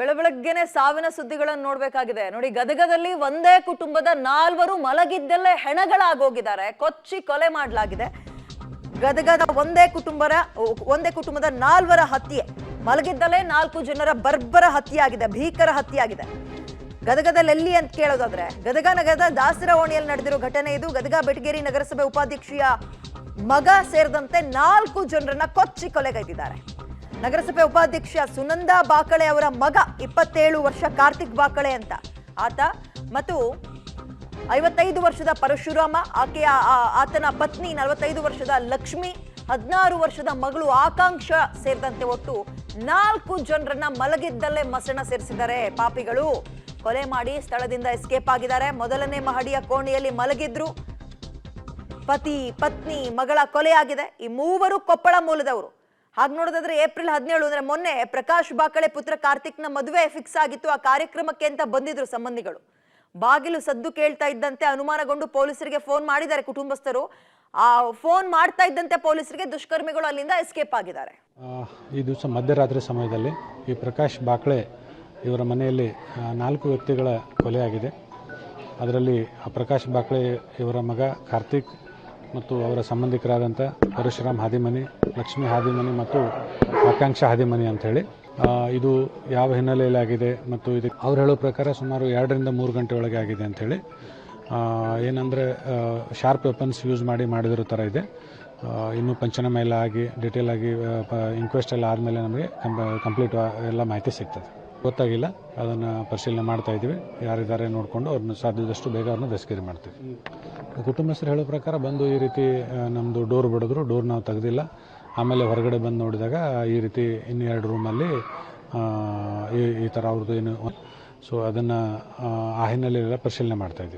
ಬೆಳಬೆಳಗ್ಗೆನೆ ಸಾವಿನ ಸುದ್ದಿಗಳನ್ನು ನೋಡ್ಬೇಕಾಗಿದೆ ನೋಡಿ. ಗದಗದಲ್ಲಿ ಒಂದೇ ಕುಟುಂಬದ 4 ಮಲಗಿದ್ದಲ್ಲೇ ಹೆಣಗಳಾಗೋಗಿದ್ದಾರೆ. ಕೊಚ್ಚಿ ಕೊಲೆ ಮಾಡಲಾಗಿದೆ. ಗದಗದ ಒಂದೇ ಕುಟುಂಬದ 4 ಹತ್ಯೆ. ಮಲಗಿದ್ದಲ್ಲೇ 4 ಜನರ ಬರ್ಬರ ಹತ್ಯೆಯಾಗಿದೆ. ಭೀಕರ ಹತ್ಯೆಯಾಗಿದೆ. ಗದಗದಲ್ಲಿ ಎಲ್ಲಿ ಅಂತ ಕೇಳೋದಾದ್ರೆ ಗದಗ ನಗರದ ದಾಸರವಾಣಿಯಲ್ಲಿ ನಡೆದಿರೋ ಘಟನೆ ಇದು. ಗದಗ ಬೆಟಗೇರಿ ನಗರಸಭೆ ಉಪಾಧ್ಯಕ್ಷೆಯ ಮಗ ಸೇರಿದಂತೆ 4 ಜನರನ್ನ ಕೊಚ್ಚಿ ಕೊಲೆಗೈದಿದ್ದಾರೆ. ನಗರಸಭೆ ಉಪಾಧ್ಯಕ್ಷ ಸುನಂದಾ ಬಾಕಳೆ ಅವರ ಮಗ 27 ವರ್ಷ ಕಾರ್ತಿಕ್ ಬಾಕಳೆ ಅಂತ ಆತ, ಮತ್ತು 55 ವರ್ಷದ ಪರಶುರಾಮ, ಆತನ ಪತ್ನಿ 45 ವರ್ಷದ ಲಕ್ಷ್ಮಿ, 16 ವರ್ಷದ ಮಗಳು ಆಕಾಂಕ್ಷ ಸೇರಿದಂತೆ ಒಟ್ಟು 4 ಜನರನ್ನ ಮಲಗಿದ್ದಲ್ಲೇ ಮಸಣ ಸೇರಿಸಿದ್ದಾರೆ ಪಾಪಿಗಳು. ಕೊಲೆ ಮಾಡಿ ಸ್ಥಳದಿಂದ ಎಸ್ಕೇಪ್ ಆಗಿದ್ದಾರೆ. ಮೊದಲನೇ ಮಹಡಿಯ ಕೋಣೆಯಲ್ಲಿ ಮಲಗಿದ್ರು. ಪತಿ, ಪತ್ನಿ, ಮಗಳ ಕೊಲೆ ಆಗಿದೆ. ಈ ಮೂವರು ಕೊಪ್ಪಳ ಮೂಲದವರು. ಹಾಗೆ ನೋಡೋದಾದ್ರೆ ಏಪ್ರಿಲ್ 17 ಅಂದ್ರೆ ಮೊನ್ನೆ ಪ್ರಕಾಶ್ ಬಾಕಳೆ ಪುತ್ರ ಕಾರ್ತಿಕ್ನ ಮದುವೆ ಫಿಕ್ಸ್ ಆಗಿತ್ತು. ಆ ಕಾರ್ಯಕ್ರಮಕ್ಕೆ ಅಂತ ಬಂದಿದ್ರು ಸಂಬಂಧಿಗಳು. ಬಾಗಿಲು ಸದ್ದು ಕೇಳ್ತಾ ಇದ್ದಂತೆ ಅನುಮಾನಗೊಂಡು ಪೊಲೀಸರಿಗೆ ಫೋನ್ ಮಾಡಿದ್ದಾರೆ ಕುಟುಂಬಸ್ಥರು. ಆ ಫೋನ್ ಮಾಡ್ತಾ ಇದ್ದಂತೆ ಪೊಲೀಸರಿಗೆ ದುಷ್ಕರ್ಮಿಗಳು ಅಲ್ಲಿಂದ ಎಸ್ಕೇಪ್ ಆಗಿದ್ದಾರೆ. ಈ ದಿವಸ ಮಧ್ಯರಾತ್ರಿ ಸಮಯದಲ್ಲಿ ಈ ಪ್ರಕಾಶ್ ಬಾಕಳೆ ಇವರ ಮನೆಯಲ್ಲಿ 4 ವ್ಯಕ್ತಿಗಳ ಕೊಲೆಯಾಗಿದೆ. ಅದರಲ್ಲಿ ಪ್ರಕಾಶ್ ಬಾಕಳೆ ಇವರ ಮಗ ಕಾರ್ತಿಕ್ ಮತ್ತು ಅವರ ಸಂಬಂಧಿಕರಾದಂಥ ಪರಶುರಾಮ್ ಹಾದಿಮನಿ, ಲಕ್ಷ್ಮೀ ಹಾದಿಮನಿ ಮತ್ತು ಆಕಾಂಕ್ಷ ಹಾದಿಮನಿ ಅಂಥೇಳಿ. ಇದು ಯಾವ ಹಿನ್ನೆಲೆಯಲ್ಲಿ ಆಗಿದೆ ಮತ್ತು ಇದಕ್ಕೆ ಅವ್ರು ಹೇಳೋ ಪ್ರಕಾರ ಸುಮಾರು 2 ರಿಂದ 3 ಗಂಟೆ ಒಳಗೆ ಆಗಿದೆ ಅಂಥೇಳಿ. ಏನಂದರೆ ಶಾರ್ಪ್ ವೆಪನ್ಸ್ ಯೂಸ್ ಮಾಡಿದಿರೋ ಥರ ಇದೆ. ಇನ್ನೂ ಪಂಚನಾಮ ಎಲ್ಲ ಆಗಿ ಡೀಟೇಲ್ ಆಗಿ ಇನ್ಕ್ವೆಸ್ಟ್ ಎಲ್ಲ ಆದಮೇಲೆ ನಮಗೆ ಕಂಪ್ಲೀಟ್ ಎಲ್ಲ ಮಾಹಿತಿ ಸಿಗ್ತದೆ. ಗೊತ್ತಾಗಿಲ್ಲ, ಅದನ್ನು ಪರಿಶೀಲನೆ ಮಾಡ್ತಾ ಇದ್ದೀವಿ. ಯಾರಿದ್ದಾರೆ ನೋಡಿಕೊಂಡು ಅವ್ರನ್ನ ಸಾಧ್ಯದಷ್ಟು ಬೇಗ ಅವ್ರನ್ನ ದಸ್ತಗಿರಿ ಮಾಡ್ತೀವಿ. ಕುಟುಂಬಸ್ಥರು ಹೇಳೋ ಪ್ರಕಾರ ಬಂದು ಈ ರೀತಿ ನಮ್ಮದು ಡೋರ್ ಬಡಿದ್ರು, ಡೋರ್ ನಾವು ತೆಗೆದಿಲ್ಲ. ಆಮೇಲೆ ಹೊರಗಡೆ ಬಂದು ನೋಡಿದಾಗ ಈ ರೀತಿ ಇನ್ನು 2 ರೂಮಲ್ಲಿ ಈ ಥರ ಅವ್ರದ್ದು ಏನು, ಸೊ ಅದನ್ನು ಆ ಹಿನ್ನೆಲೆಯೆಲ್ಲ ಪರಿಶೀಲನೆ ಮಾಡ್ತಾ ಇದ್ದೀವಿ.